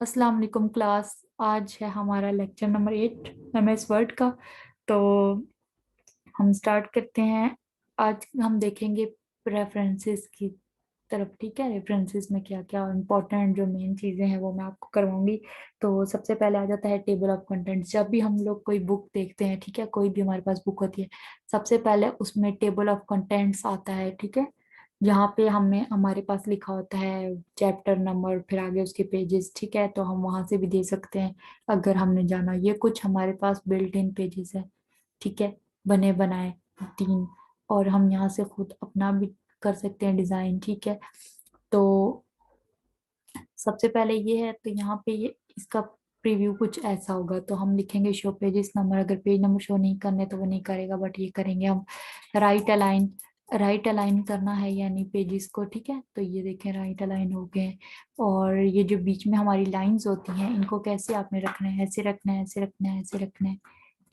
अस्सलाम वालेकुम क्लास। आज है हमारा लेक्चर नंबर 8 एमएस वर्ड का। तो हम स्टार्ट करते हैं। आज हम देखेंगे रेफरेंसेस की तरफ। ठीक है, रेफरेंसेस में क्या क्या इंपॉर्टेंट जो मेन चीज़ें हैं वो मैं आपको करवाऊंगी। तो सबसे पहले आ जाता है टेबल ऑफ कंटेंट्स। जब भी हम लोग कोई बुक देखते हैं, ठीक है, कोई भी हमारे पास बुक होती है, सबसे पहले उसमें टेबल ऑफ कंटेंट्स आता है। ठीक है, जहाँ पे हमें हमारे पास लिखा होता है चैप्टर नंबर, फिर आगे उसके पेजेस। ठीक है, तो हम वहां से भी दे सकते हैं अगर हमने जाना। ये कुछ हमारे पास बिल्ट इन पेजेस है। ठीक है, बने बनाए 3। और हम यहाँ से खुद अपना भी कर सकते हैं डिजाइन। ठीक है, तो सबसे पहले ये है, तो यहाँ पे ये इसका प्रीव्यू कुछ ऐसा होगा। तो हम लिखेंगे शो पेजेस नंबर। अगर पेज नंबर शो नहीं करने तो वो नहीं करेगा, बट ये करेंगे हम। राइट अलाइन, राइट अलाइन करना है यानी पेजेस को। ठीक है, तो ये देखें राइट अलाइन हो गए। और ये जो बीच में हमारी लाइंस होती हैं, इनको कैसे आपने रखना है, ऐसे रखना है, ऐसे रखना है, ऐसे रखना है।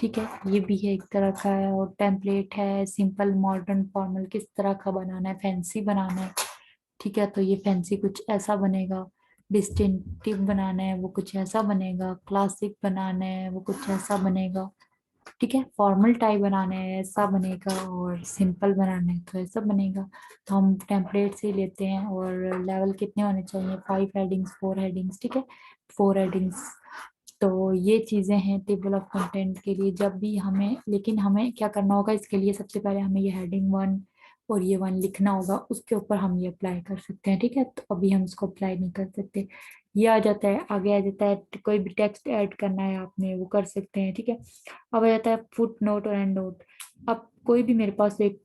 ठीक है, ये भी है एक तरह का है। और टेम्पलेट है सिंपल, मॉडर्न, फॉर्मल, किस तरह का बनाना है, फैंसी बनाना है। ठीक है, तो ये फैंसी कुछ ऐसा बनेगा। डिस्टिंक्टिव बनाना है वो कुछ ऐसा बनेगा। क्लासिक बनाना है वो कुछ ऐसा बनेगा। ठीक है, फॉर्मल टाइप बनाना है ऐसा बनेगा। और सिंपल बनाना है तो ऐसा बनेगा। तो हम टेम्पलेट से ही लेते हैं। और लेवल कितने होने चाहिए? 5 हेडिंग्स, 4 हेडिंग्स। ठीक है, 4 हेडिंग्स। तो ये चीजें हैं टेबल ऑफ कंटेंट के लिए। जब भी हमें, लेकिन हमें क्या करना होगा इसके लिए, सबसे पहले हमें ये हेडिंग 1 और ये 1 लिखना होगा। उसके ऊपर हम ये अप्लाई कर सकते हैं। ठीक है, तो अभी हम इसको अप्लाई नहीं कर सकते। ये आ जाता है, आगे आ जाता है कोई भी टेक्स्ट ऐड करना है आपने, वो कर सकते हैं। ठीक है, अब आ जाता है फुट नोट और एंड नोट। अब कोई भी मेरे पास एक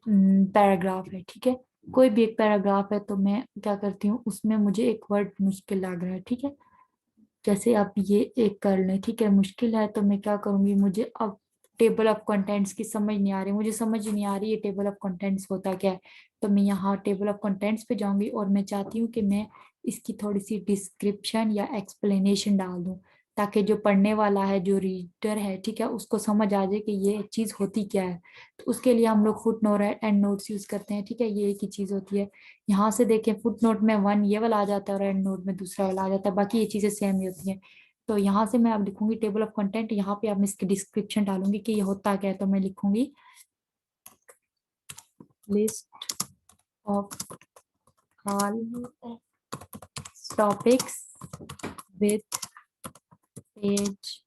पैराग्राफ है। ठीक है, कोई भी एक पैराग्राफ है, तो मैं क्या करती हूँ, उसमें मुझे एक वर्ड मुश्किल लग रहा है। ठीक है, जैसे आप ये एक कर लें। ठीक है, मुश्किल है तो मैं क्या करूंगी, मुझे अब टेबल ऑफ कंटेंट्स की समझ नहीं आ रही, मुझे समझ ही नहीं आ रही ये टेबल ऑफ कंटेंट्स होता क्या है। तो मैं यहाँ टेबल ऑफ कंटेंट्स पे जाऊंगी और मैं चाहती हूँ कि मैं इसकी थोड़ी सी डिस्क्रिप्शन या एक्सप्लेनेशन डाल दूँ, ताकि जो पढ़ने वाला है, जो रीडर है, ठीक है, उसको समझ आ जाए कि ये चीज़ होती क्या है। तो उसके लिए हम लोग foot note and notes use करते हैं। ठीक है, ये एक ही चीज़ होती है। यहाँ से देखें, फुट नोट में 1 ये वाला आ जाता है और एंड नोट में दूसरा वाला आ जाता है, बाकी ये चीजें सेम ही होती हैं। तो यहाँ से मैं अब लिखूंगी टेबल ऑफ कंटेंट। यहाँ पे अब मैं इसकी डिस्क्रिप्शन डालूंगी कि ये होता क्या है। तो मैं लिखूंगी list of all topics with page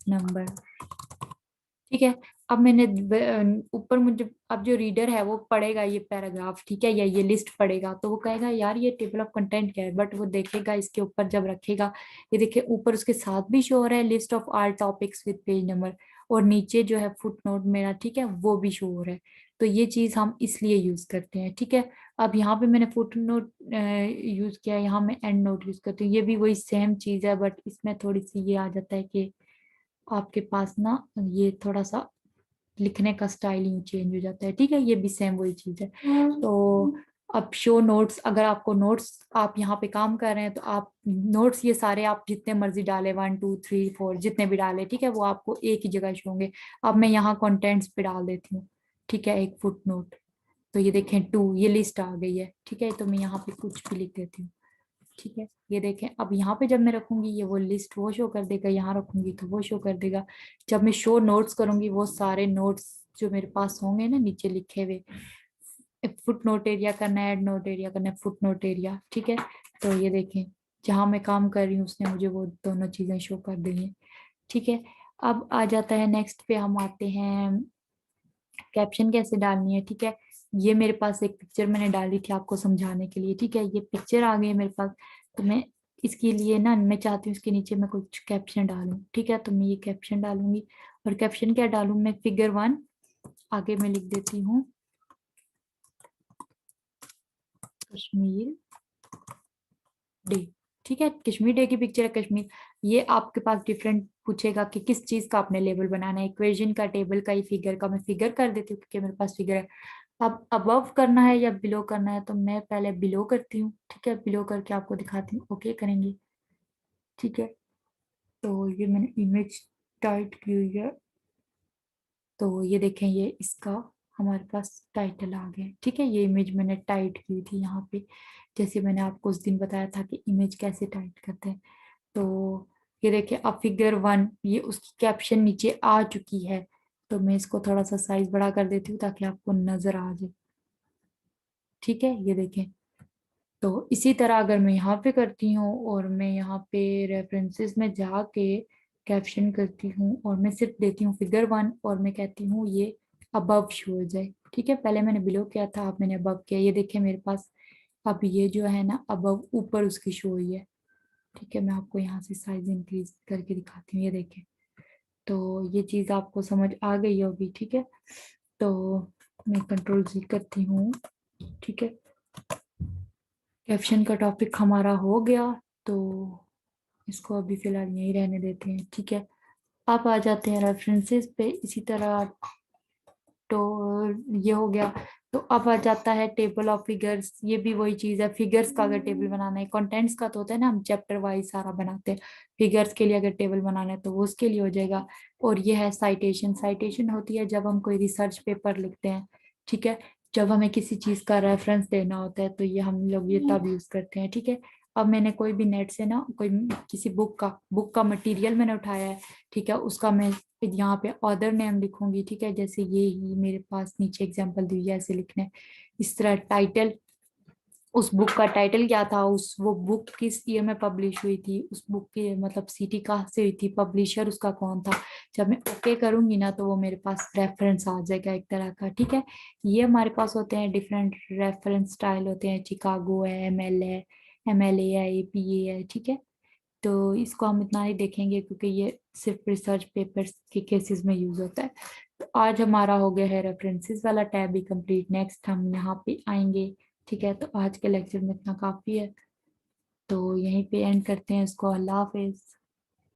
number. ठीक है, अब मैंने ऊपर, मुझे अब जो रीडर है वो पढ़ेगा ये पैराग्राफ, ठीक है, या ये लिस्ट पढ़ेगा, तो वो कहेगा यार ये टेबल ऑफ कंटेंट क्या है। बट वो देखेगा इसके ऊपर जब रखेगा, ये देखिए ऊपर उसके साथ भी शो हो रहा है list of all topics with page number, और नीचे जो है फुट नोट मेरा, ठीक है, वो भी शो हो रहा है। तो ये चीज हम इसलिए यूज करते हैं। ठीक है, अब यहाँ पे मैंने फुट नोट यूज किया, यहाँ मैं एंड नोट यूज करती हूँ। ये भी वही सेम चीज है, बट इसमें थोड़ी सी ये आ जाता है कि आपके पास ना ये थोड़ा सा लिखने का स्टाइल ही चेंज हो जाता है। ठीक है, ये भी सेम वही चीज है। तो अब शो नोट्स, अगर आपको नोट्स, आप यहाँ पे काम कर रहे हैं तो आप नोट्स ये सारे आप जितने मर्जी डाले, 1 2 3 4 जितने भी डाले, ठीक है, वो आपको एक ही जगह शो होंगे। अब मैं यहाँ कंटेंट्स पे डाल देती हूँ। ठीक है, एक फुट नोट। तो ये देखें 2, ये लिस्ट आ गई है। ठीक है, तो मैं यहाँ पे कुछ भी लिख देती हूँ। ठीक है, ये देखें, अब यहाँ पे जब मैं रखूंगी ये वो लिस्ट वो शो कर देगा, यहाँ रखूंगी तो वो शो कर देगा। जब मैं शो नोट्स करूंगी, वो सारे नोट्स जो मेरे पास होंगे ना नीचे लिखे हुए, फुट नोट एरिया करना है, एड नोट एरिया करना है, फुट नोट एरिया। ठीक है, तो ये देखें जहाँ मैं काम कर रही हूँ उसने मुझे वो दोनों चीजें शो कर दी हैं। ठीक है, अब आ जाता है नेक्स्ट पे, हम आते हैं कैप्शन कैसे डालनी है। ठीक है, ये मेरे पास एक पिक्चर मैंने डाली थी आपको समझाने के लिए। ठीक है, ये पिक्चर आ गई है मेरे पास। तो मैं इसके लिए ना, मैं चाहती हूँ इसके नीचे मैं कुछ कैप्शन डालूं। ठीक है, तो मैं ये कैप्शन डालूंगी। और कैप्शन क्या डालूं मैं, फिगर 1 आगे मैं लिख देती हूँ कश्मीर डे। ठीक है, कश्मीर डे की पिक्चर है, कश्मीर। ये आपके पास डिफरेंट पूछेगा कि किस चीज का आपने लेबल बनाना है, इक्वेशन का, टेबल का, या फिगर का। मैं फिगर कर देती हूँ क्योंकि मेरे पास फिगर है। अब अबव करना है या बिलो करना है, तो मैं पहले बिलो करती हूँ। ठीक है, बिलो करके आपको दिखाती हूँ, ओके करेंगे। ठीक है, तो ये मैंने इमेज टाइट की हुई है। तो ये देखें, ये इसका हमारे पास टाइटल आ गया। ठीक है, ये इमेज मैंने टाइट की थी यहाँ पे, जैसे मैंने आपको उस दिन बताया था कि इमेज कैसे टाइट करते हैं। तो ये देखिए अब फिगर 1 ये उसकी कैप्शन नीचे आ चुकी है। तो मैं इसको थोड़ा सा साइज बड़ा कर देती हूँ ताकि आपको नजर आ जाए। ठीक है, ये देखें। तो इसी तरह अगर मैं यहाँ पे करती हूँ और मैं यहाँ पे रेफरेंसेस में जाके कैप्शन करती हूँ और मैं सिर्फ देती हूँ फिगर 1 और मैं कहती हूँ ये अबव शो हो जाए। ठीक है, पहले मैंने बिलो किया था, अब मैंने अबव किया। ये देखिए मेरे पास अब ये जो है ना अबव ऊपर उसकी शो हुई है। ठीक है, मैं आपको यहाँ से साइज इंक्रीज करके दिखाती हूँ। ये देखें, तो ये चीज आपको समझ आ गई होगी। ठीक है, तो मैं कंट्रोल Z करती हूँ। ठीक है, कैप्शन का टॉपिक हमारा हो गया, तो इसको अभी फिलहाल यहीं रहने देते हैं। ठीक है, आप आ जाते हैं रेफरेंसेस पे। इसी तरह तो ये हो गया। तो अब आ जाता है टेबल ऑफ फिगर्स। ये भी वही चीज है, फिगर्स का अगर टेबल बनाना है, कंटेंट्स का तो होता है ना हम चैप्टर वाइज सारा बनाते हैं। फिगर्स के लिए अगर टेबल बनाना है तो वो उसके लिए हो जाएगा। और ये है साइटेशन। साइटेशन होती है जब हम कोई रिसर्च पेपर लिखते हैं। ठीक है, जब हमें किसी चीज का रेफरेंस देना होता है तो ये हम लोग ये तब यूज करते हैं। ठीक है, अब मैंने कोई भी नेट से ना कोई किसी बुक का मटेरियल मैंने उठाया है। ठीक है, उसका मैं यहाँ पे ऑथर नेम लिखूंगी। ठीक है, जैसे ये ही मेरे पास नीचे एग्जांपल दी है, ऐसे लिखना है। इस तरह टाइटल, उस बुक का टाइटल क्या था, उस वो बुक किस ईयर में पब्लिश हुई थी, उस बुक की मतलब सिटी कहाँ से हुई थी, पब्लिशर उसका कौन था। जब मैं ओके करूंगी ना तो वो मेरे पास रेफरेंस आ जाएगा एक तरह का। ठीक है, ये हमारे पास होते हैं डिफरेंट रेफरेंस स्टाइल होते हैं। चिकागो है, MLA है, APA है। ठीक है, तो इसको हम इतना ही देखेंगे क्योंकि ये सिर्फ रिसर्च पेपर्स के केसेस में यूज होता है। तो आज हमारा हो गया है रेफरेंसेस वाला टैब भी कंप्लीट। नेक्स्ट हम यहाँ पे आएंगे। ठीक है, तो आज के लेक्चर में इतना काफी है, तो यहीं पे एंड करते हैं इसको। अल्लाह हाफिज।